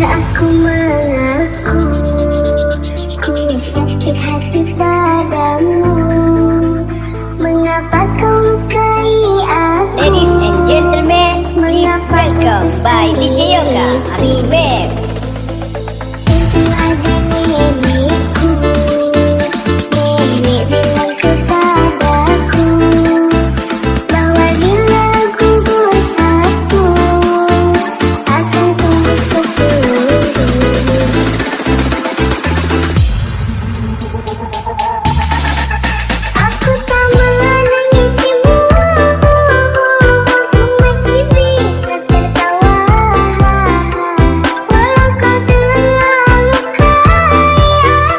aku mengaku ku sakit hati padamu. Mengapa kau lukai aku? Ladies and gentlemen, please welcome by DJ Yoga Remix. Itu ada nenekku, nenek bilang kepadaku bahwa bila gugur satu akan tumbuh 10. Aku tak menangisimu, aku masih bisa tertawa walau kau telah lukai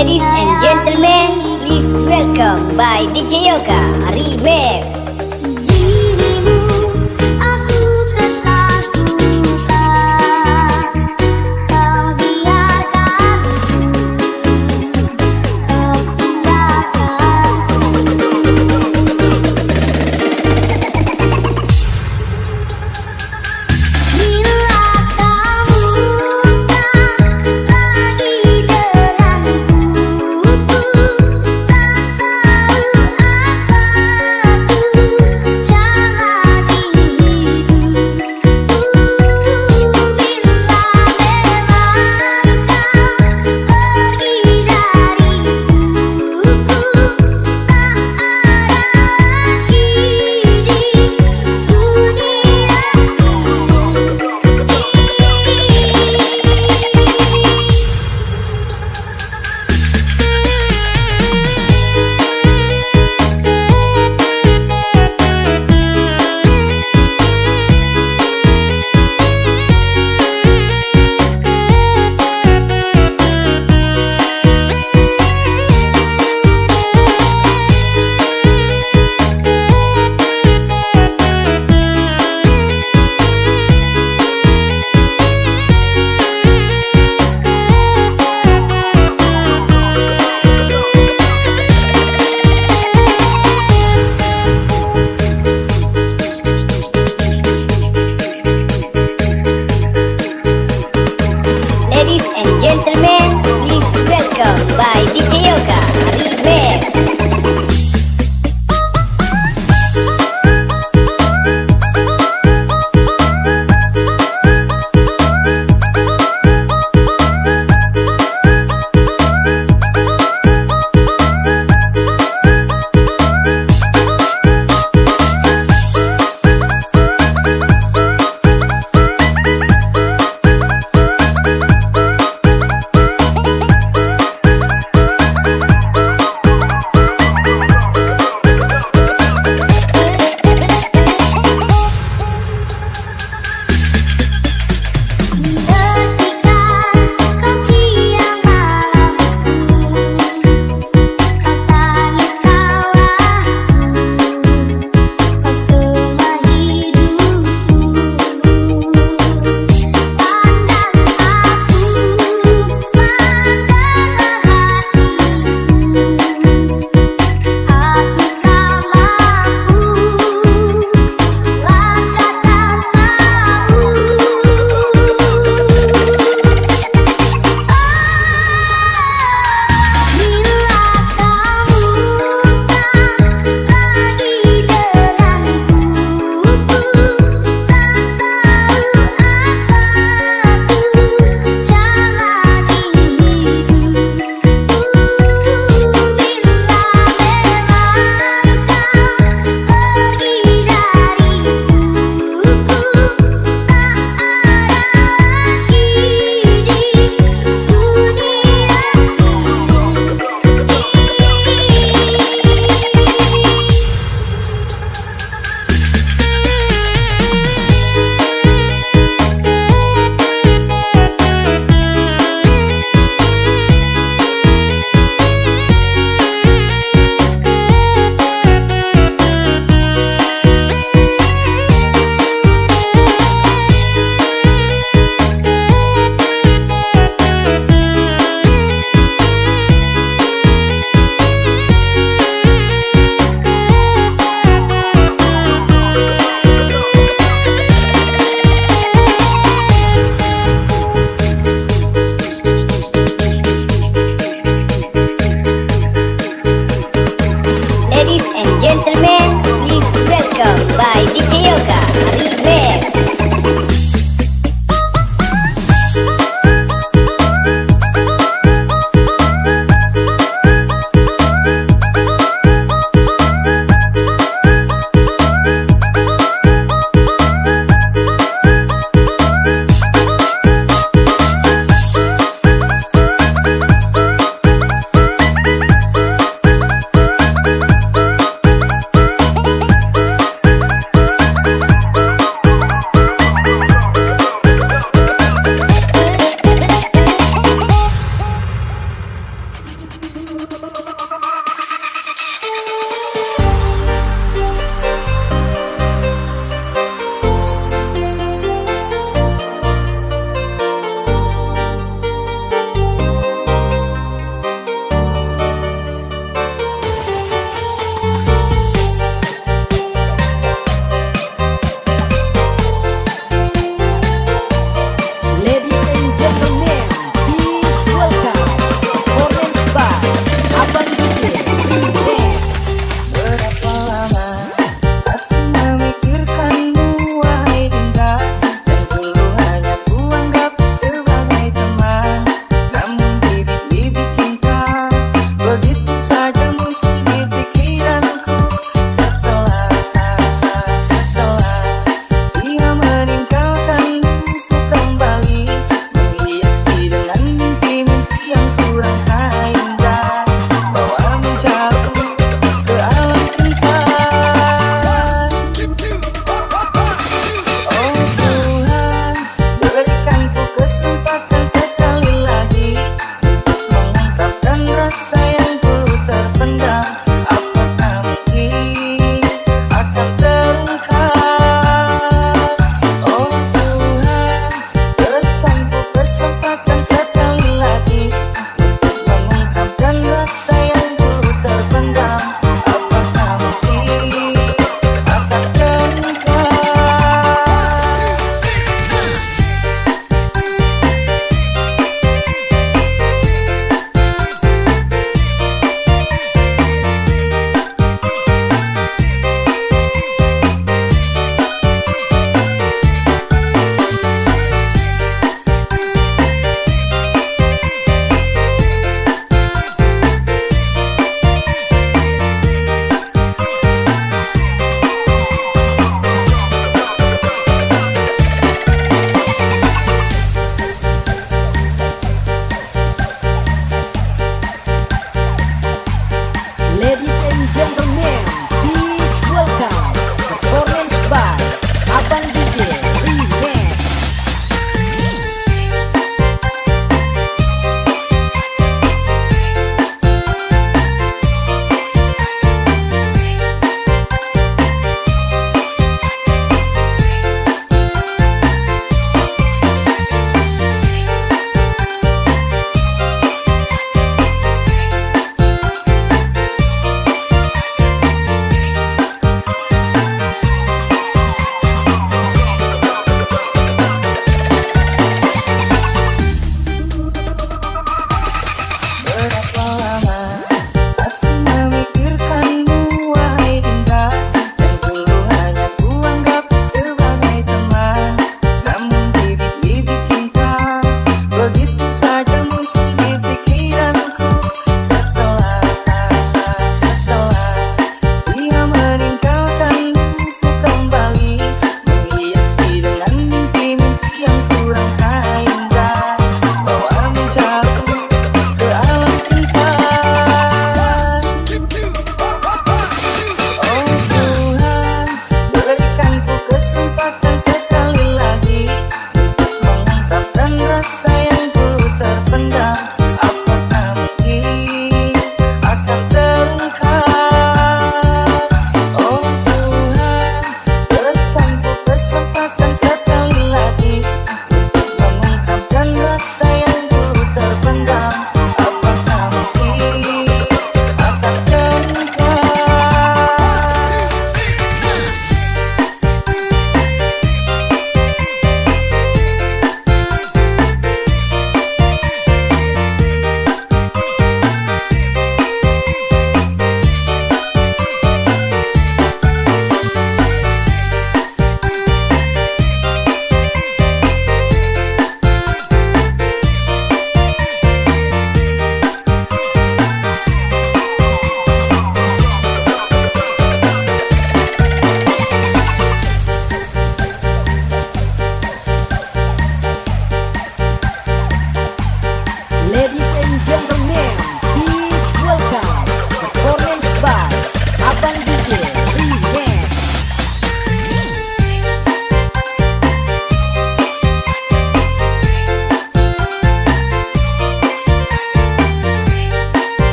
Ladies and gentlemen, please welcome by DJ Yoga Remix. Dirimu aku ketakutan, kau biarkan kau tinggalkan. Bila kamu tak lagi denganku, ku tak tahu apa aku.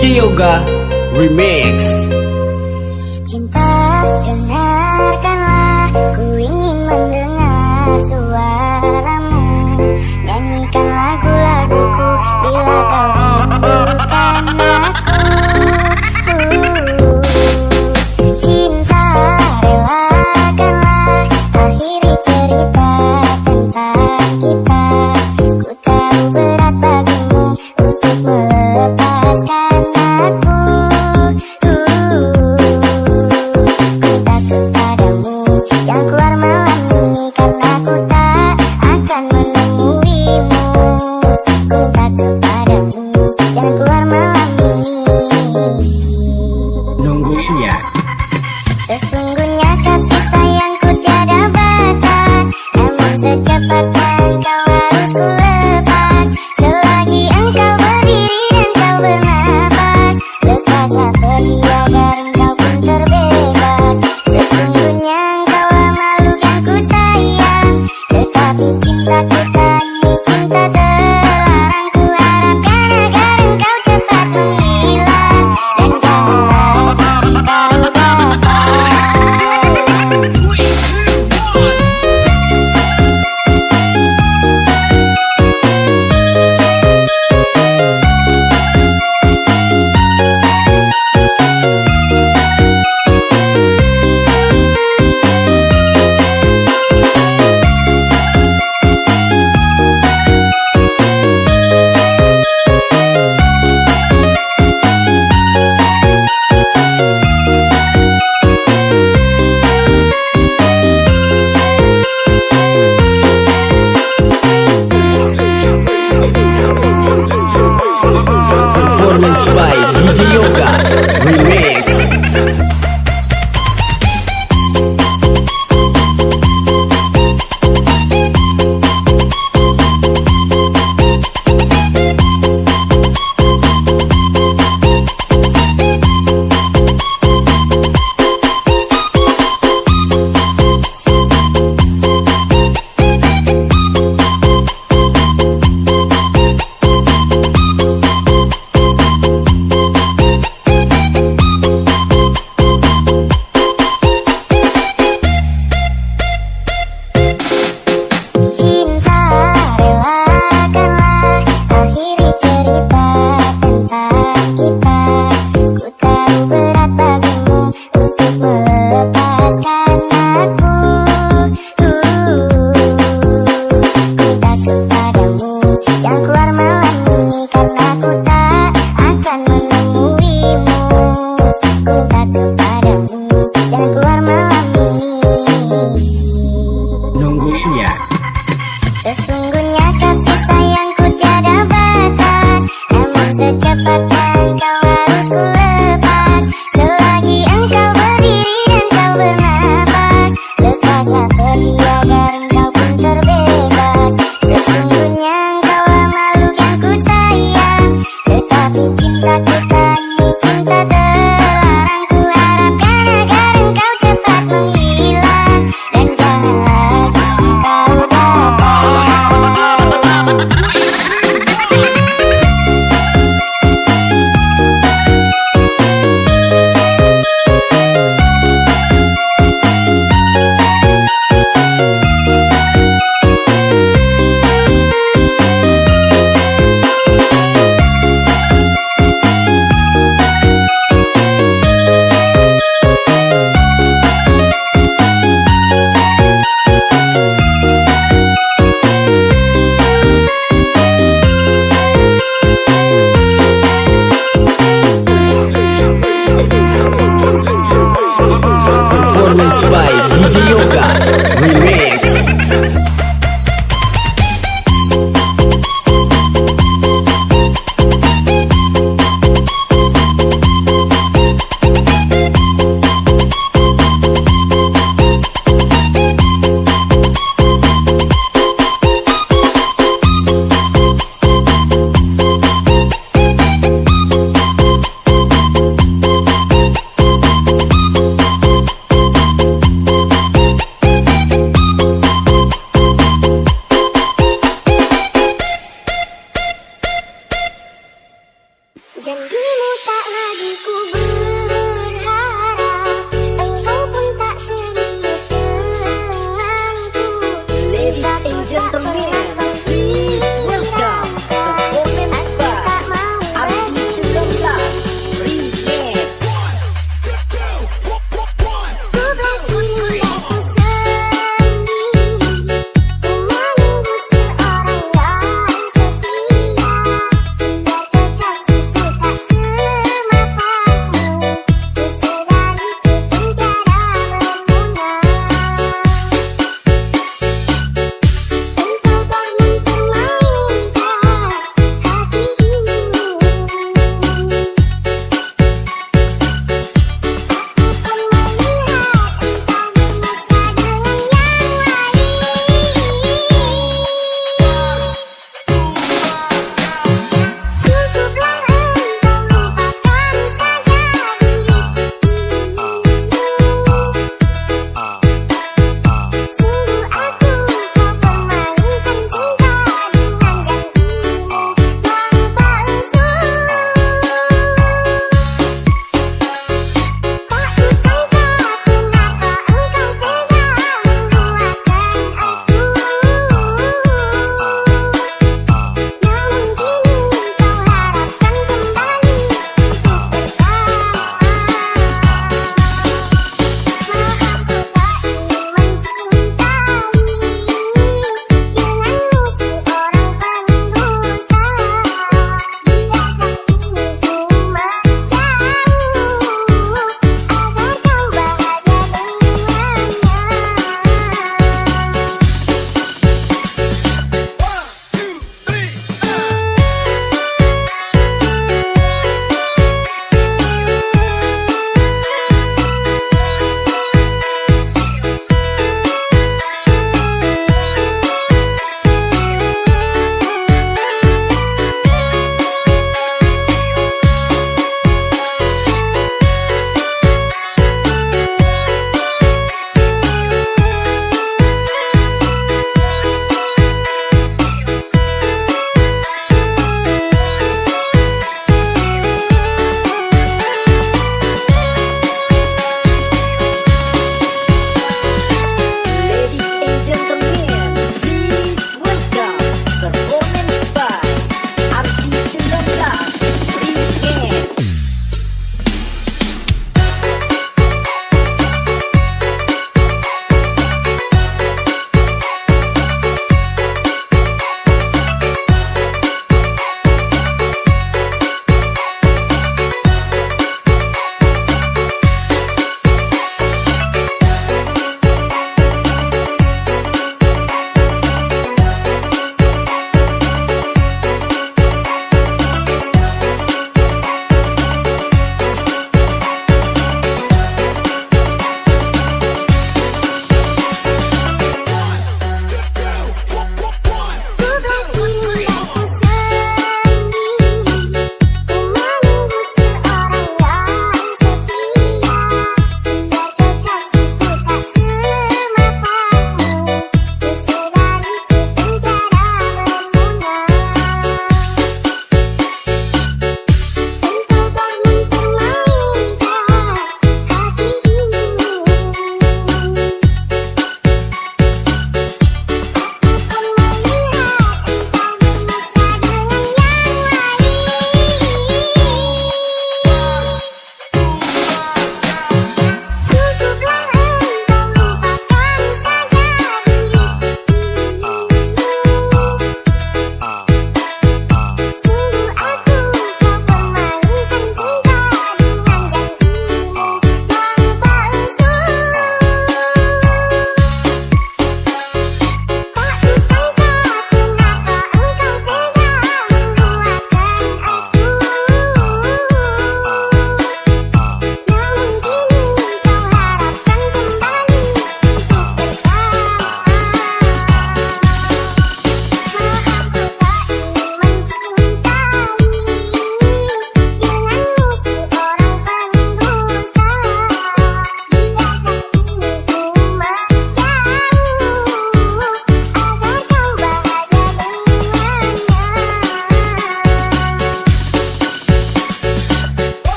DJ Yoga Remix. Cinta, dengarkanlah, ku ingin mendengar suaramu. Nyanyikan lagu-laguku bila kau rindukan aku. Cinta, relakanlah, akhiri cerita tentang kita. Ku tahu berat bagimu untuk melepaskan aku. Ku takut padamu, jangan keluar malam ini karena ku tak akan menemuimu. Ku takut padamu, jangan keluar malam ini. Nungguin ya. Sesungguhnya kasih sayangku tiada batas, namun secepatnya engkau harus ku lepas. Selagi engkau berdiri dan kau bernapas, lepaslah pergi agar engkau pun terbebas. Sesungguhnya engkaulah makhluk yang ku sayang, tetapi cintaku tak ini cinta terlarang. Ku harapkan agar engkau cepat menghilang dan jangan lagi kau datang. Performance by DJ Yoga Remix. Cinta, relakanlah, akhiri cerita tentang kita. Ku tahu berat bagimu untuk melepaskan aku. Ku takut padamu, jangan keluar malam ini karena ku tak akan menemuimu. Ku takut padamu, jangan keluar malam ini. Nungguin ya. Sesungguhnya kasih sayangku tiada batas, namun secepatnya engkau harus ku lepas. Selagi engkau berdiri dan kau bernapas, lepaslah pergi agar engkau pun terbebas. Sesungguhnya engkaulah makhluk yang ku sayang, tetapi cintaku tak ini cinta terlarang. Ku harapkan agar engkau cepat menghilang dan jangan lagi kau datang.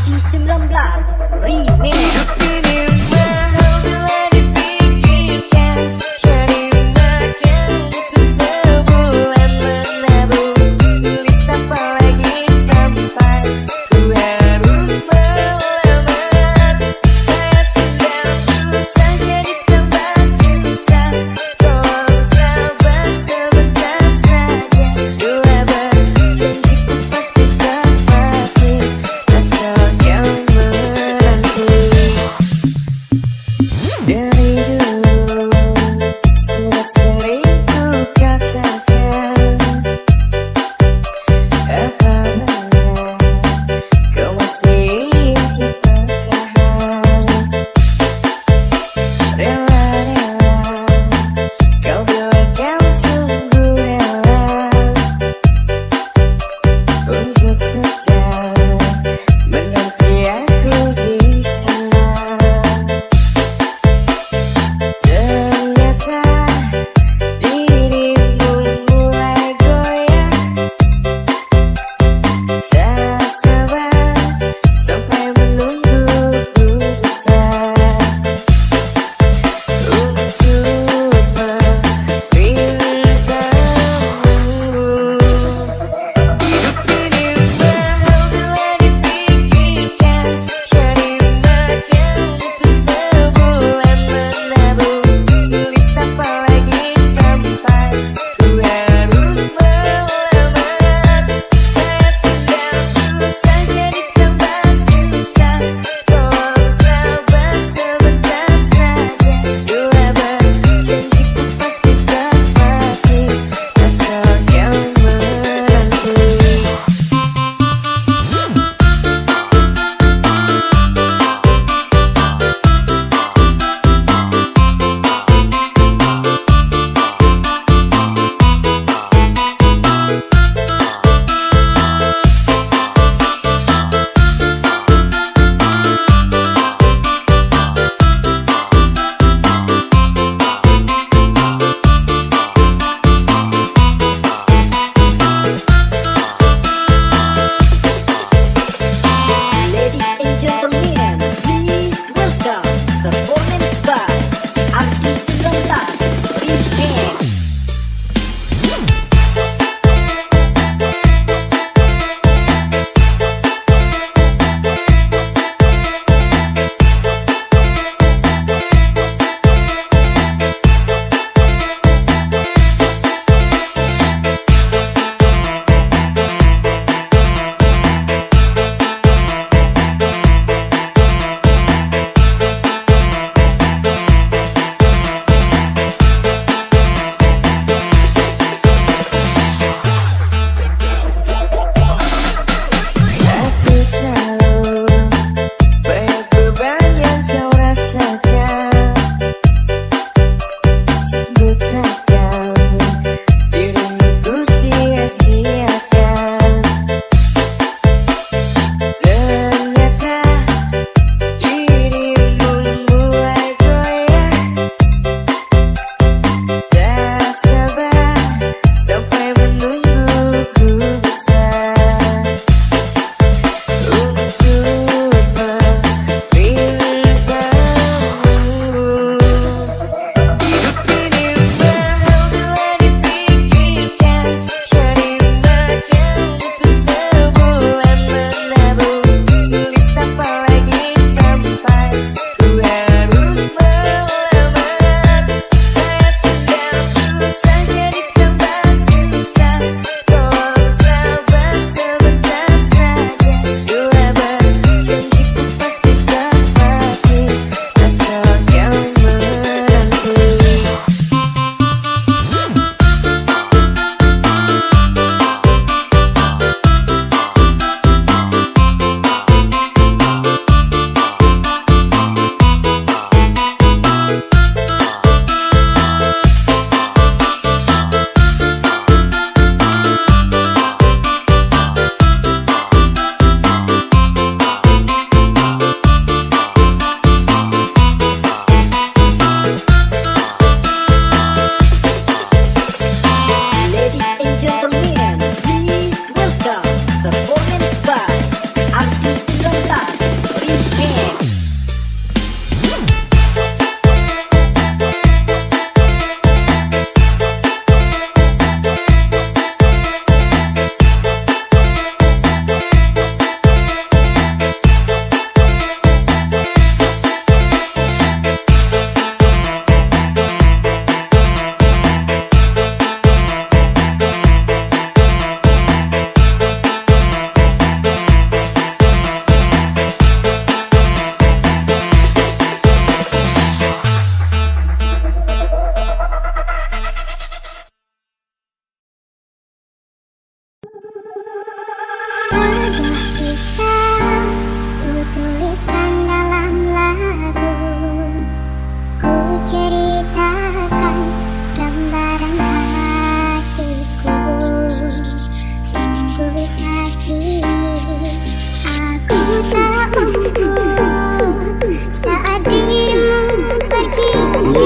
19 Remix.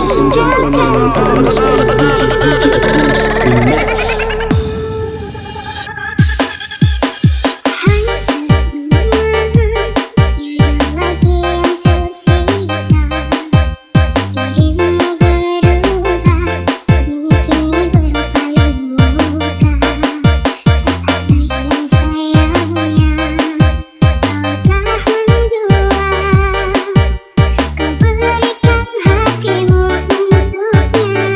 Ladies and gentlemen, please welcome DJ Agus in mix. Hancur semua yang lagi yang tersisa. Dirimu berubah, mungkin berpaling muka. Saat sayang-sayangnya kau telah mendua. Kau berikan hatimu untuknya.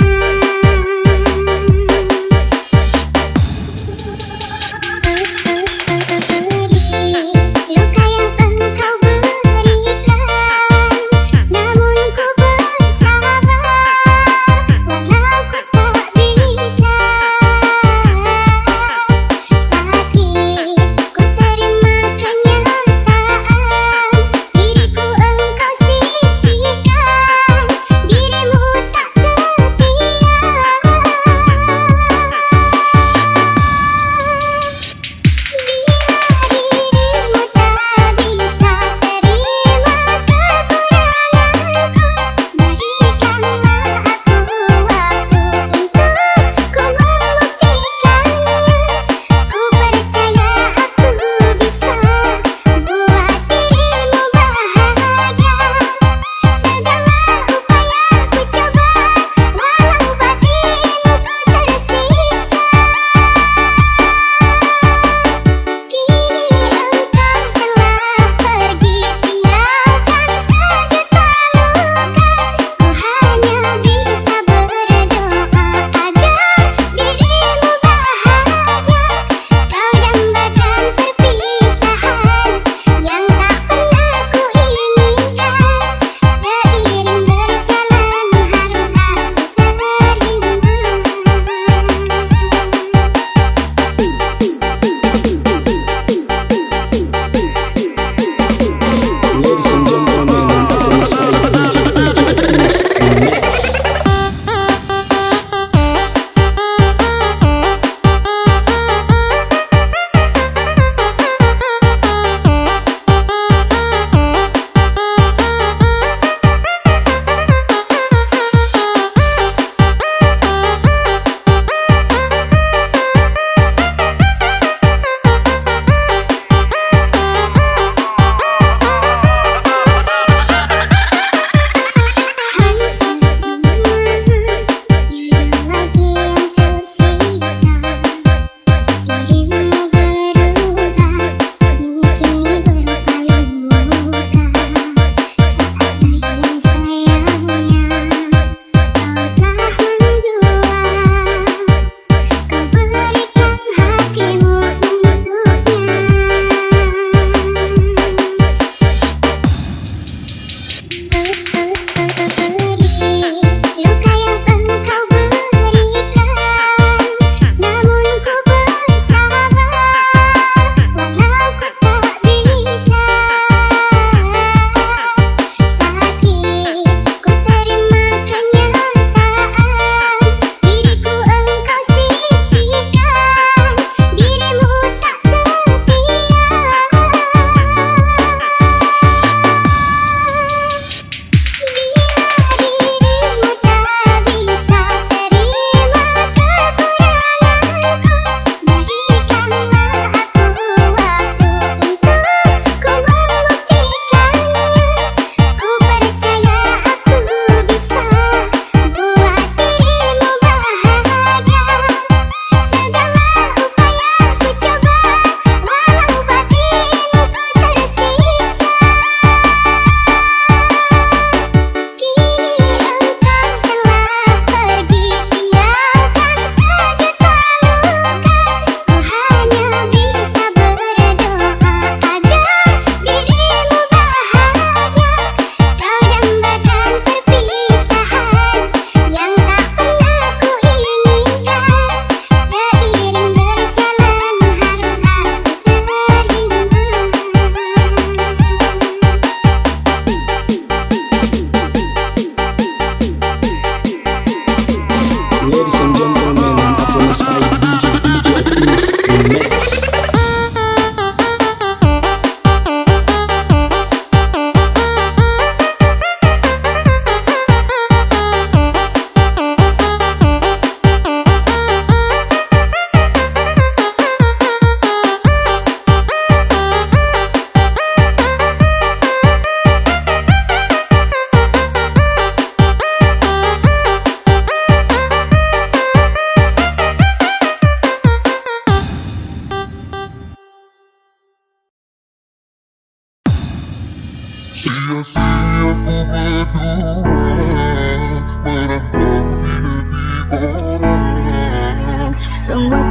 Semua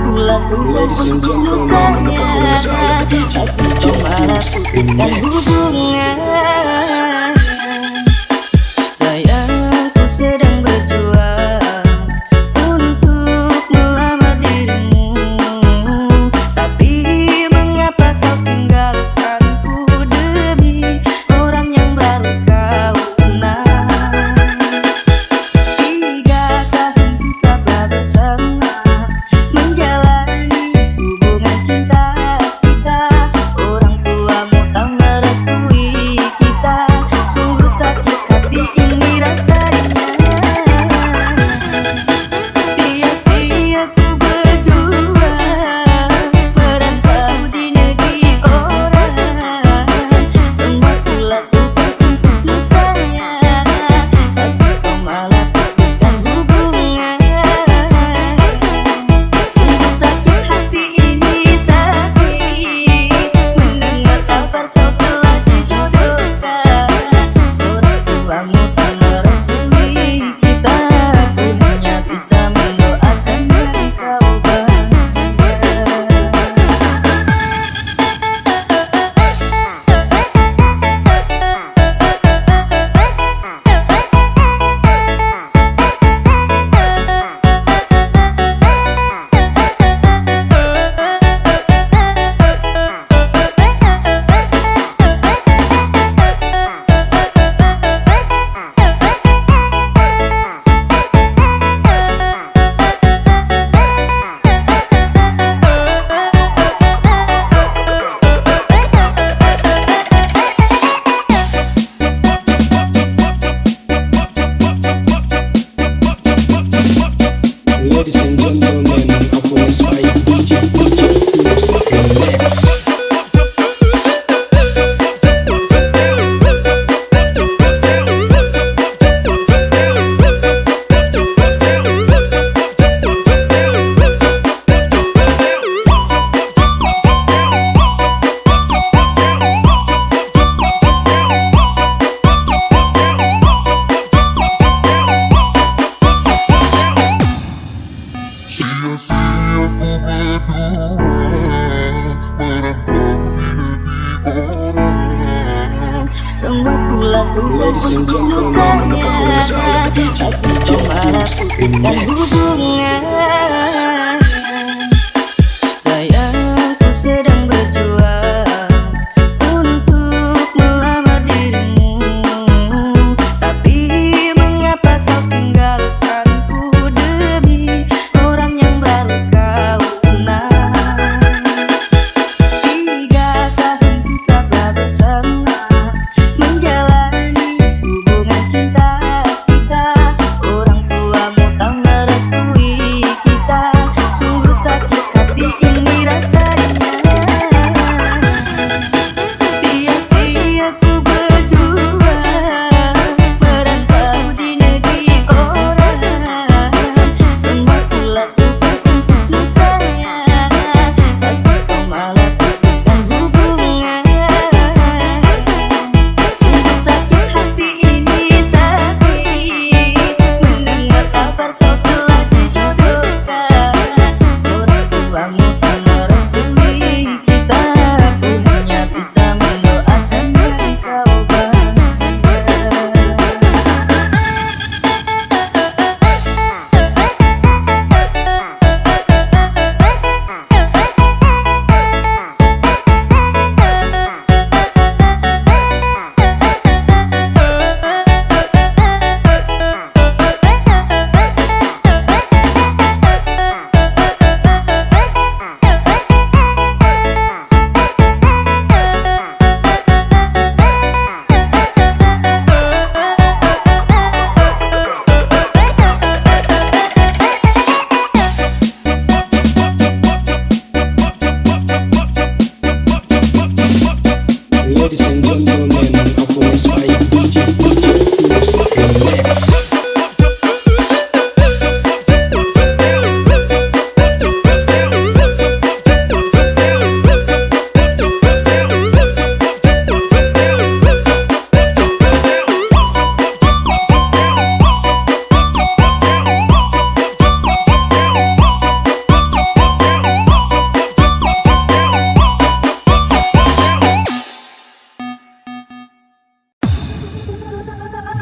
kulakukan Ladies and untuk gentlemen, the performance by sayang, DJ tapi kau malah putuskan hubungan. Sayangku sedang berjuang untuk melamar dirimu, tapi mengapa kau tinggalkanku demi orang yang baru kau kenal. 3 tahun kita telah bersama menjalani hubungan cinta kita. Orang tuamu tak merestui kita. Sungguh sakit hati ini rasanya. Sia-sia ku berdua merantau di negeri orang. Semua ku lakukan untukmu sayang, tapi kau malah putuskan hubungan. Sungguh sakit hati ini sakit mendengar kabar kau telah dijodohkan. Orang tuamu tak merestui kita. Ku hanya bisa mendoakan engkau bahagia. Ladies and gentlemen, the performance by DJ Next. Semua ku lakukan Ladies and untukmu gentlemen, the performance by sayang, DJ tapi kau malah putuskan hubungan. Sayangku sedang berjuang untuk melamar dirimu, tapi mengapa kau tinggalkanku demi orang yang baru kau kenal. 3 tahun kita telah bersama menjalani hubungan cinta kita. Orang tuamu tak merestui kita.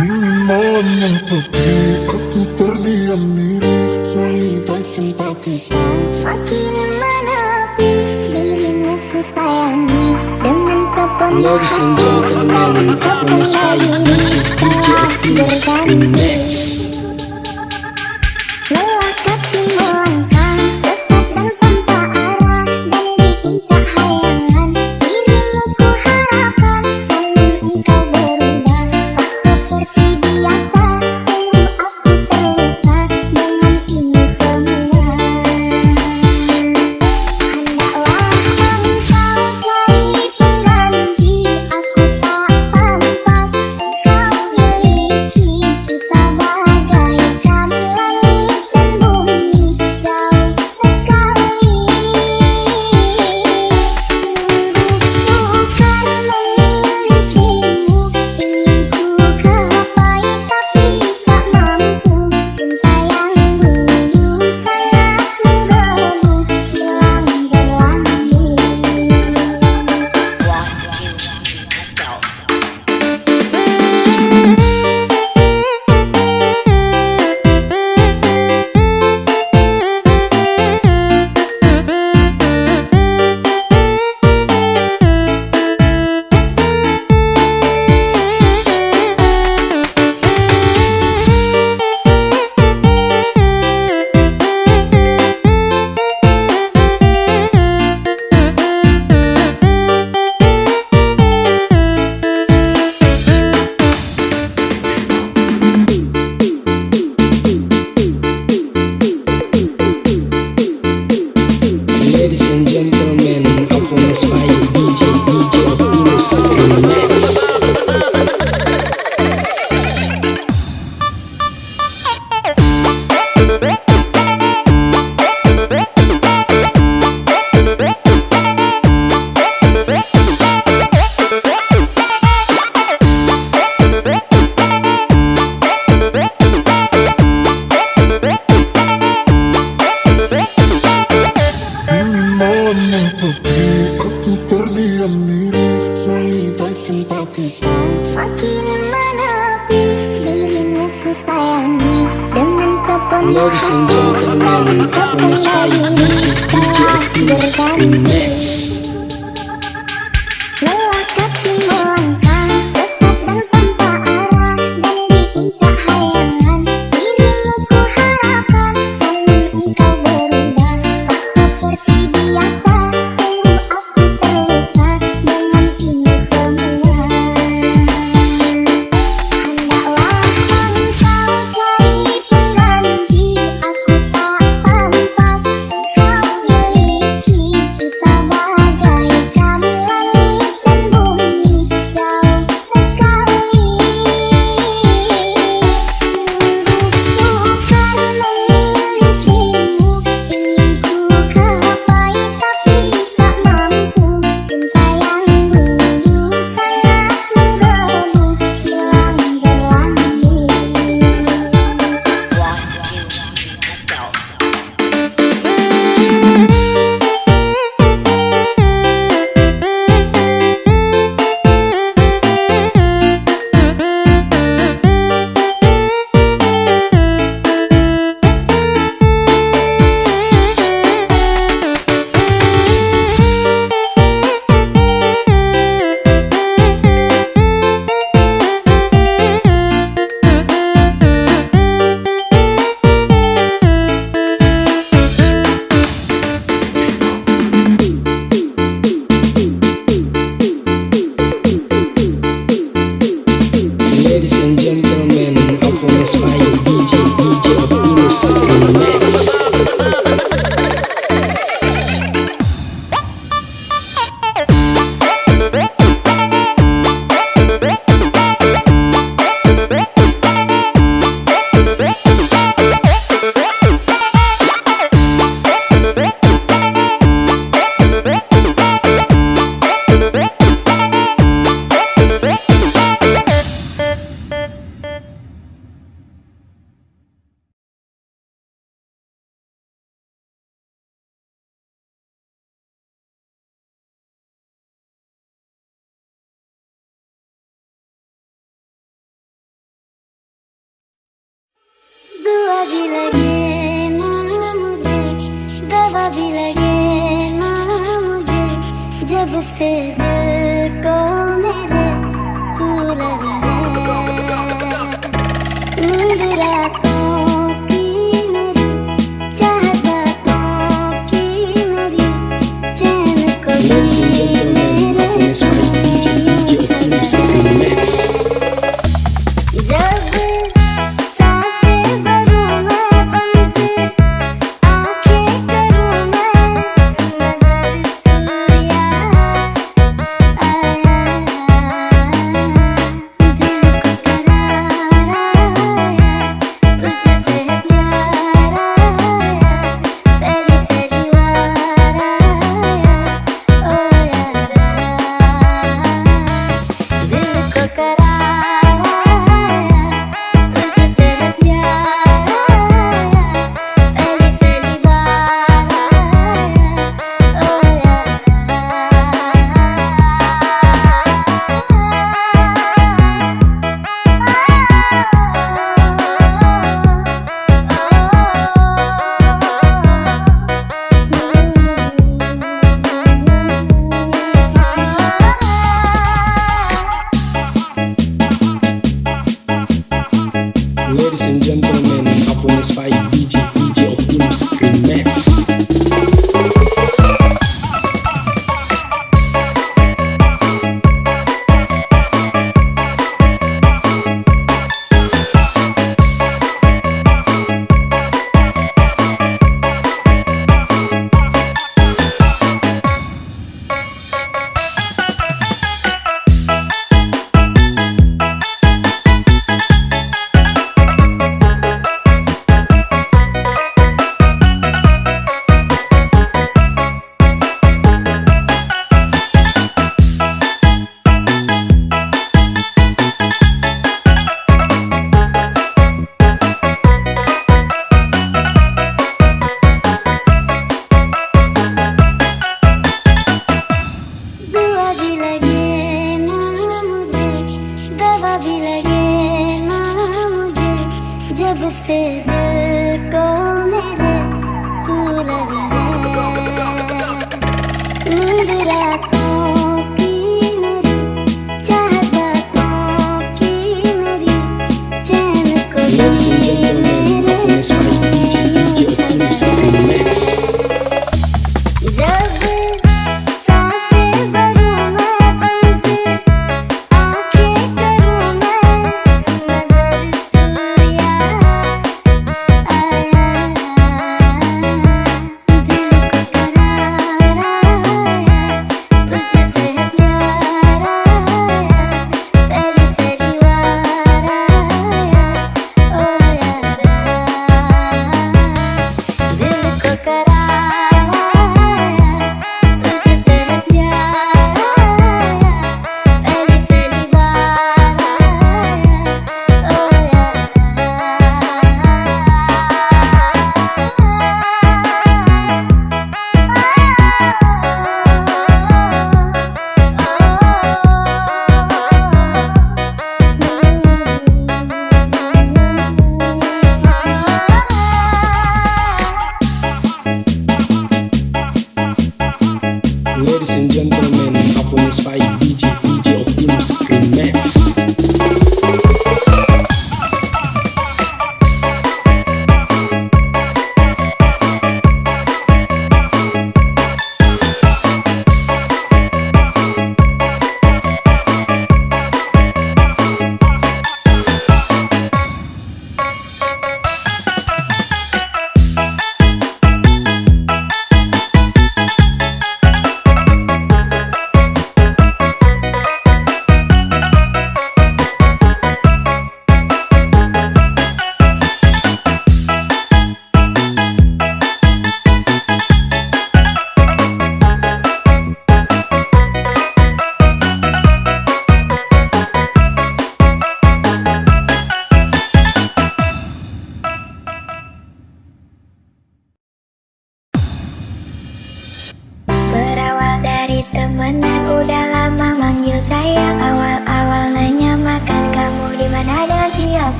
Menutupi aku terdiam diri, mengintai cinta kita. Semakin menepi dirimu ku sayangi dengan sepenuh Ladies and hati, gentlemen, namun performance by sepenuh DJ diri telah berganti. Remix. Lelah kaki melangkah sesat dan tanpa arah, dan di puncak hayangan dirimu ku harapkan, namun engkau berubah. Tak seperti biasa, sungguh aku terluka dengan ini semua. Hendaklah engkau cari pengganti, aku tak pantas engkau miliki. Kita bagaikan langit dan bumi, jauh sekali. Sungguh sukar memilikimu, ingin ku gapai tapi tak mampu. Cinta yang dulu sangat menggebu, hilang berlalu. Ladies and gentlemen, performance by DJ Yunus Remix. Menutupi aku terdiam diri, mengintai cinta kita. Semakin menepi dirimu ku sayangi dengan sepenuh Ladies and hati, gentlemen, namun performance by sepenuh DJ diri telah berganti. Remix. Lelah kaki melangkah sesat dan tanpa arah, dan di puncak hayangan dirimu ku harapkan, namun engkau berubah. Tak seperti biasa, sungguh aku terluka dengan ini semua. Hendaklah engkau cari pengganti, aku tak pantas engkau miliki. Kita लगे ना मुझे, दवा भी लगे ना मुझे, जब से दिल को मेरे तू लगी है। नींद रातों की मेरी, चाहत बातों की मेरी, चैन को भी मेरे जब सांसें भरूं मैं बंद, आंखें करूं मैं नजर, तू याद आया, दिल को करार आया, तुझ पे प्यार आया, पहली पहली बार आया, ओ याद आया, दिल को करार Ladies and gentlemen, Upon is 5 DJ Optimus Remix. दुआ भी लगे ना मुझे, दवा भी लगे ना मुझे, जब से दिल को मेरे तू लगी है। नींद रातों की मेरी, चाहत बातों की मेरी, चैन को भी मेरे जब सांसें भरूं मैं बंद, आंखें करूं मैं नजर, तू याद आया, दिल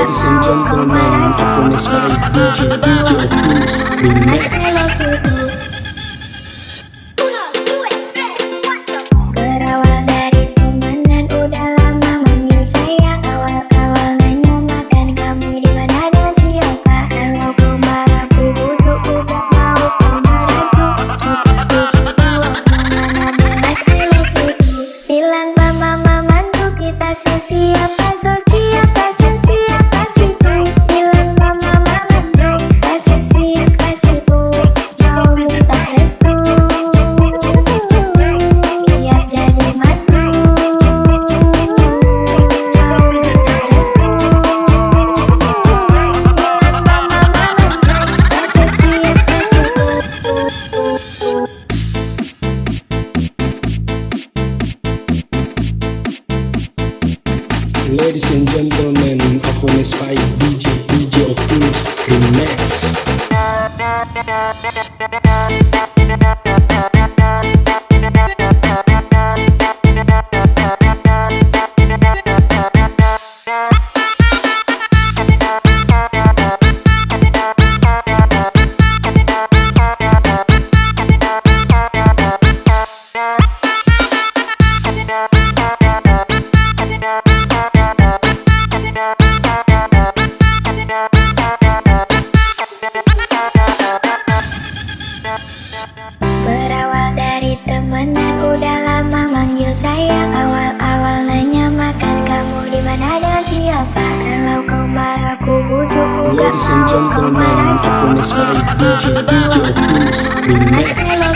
Ladies and gentlemen, performance by DJ Optimus Remix. Berawal dari temenan udah lama manggil sayang. Awal-awal nanya makan kamu di mana dan siapa. Kalau kau marah ku butuh udah mau kau merajuk. Kita love mana belas I love you. Bilang mama mantu kita siapa siapa siapa. Bilang mama mantu kita siapa mau minta restu. Biar jadi mantu mau minta restu. Ladies and gentlemen, performance by DJ Optimus Remix. Berawal dari temenan udah lama manggil sayang. Awal-awal nanya makan kamu di mana dan siapa. Kalau kau marah ku bujuk ku gak Ladies and mau kau gentlemen, merajuk. performance by DJ Optimus Remix.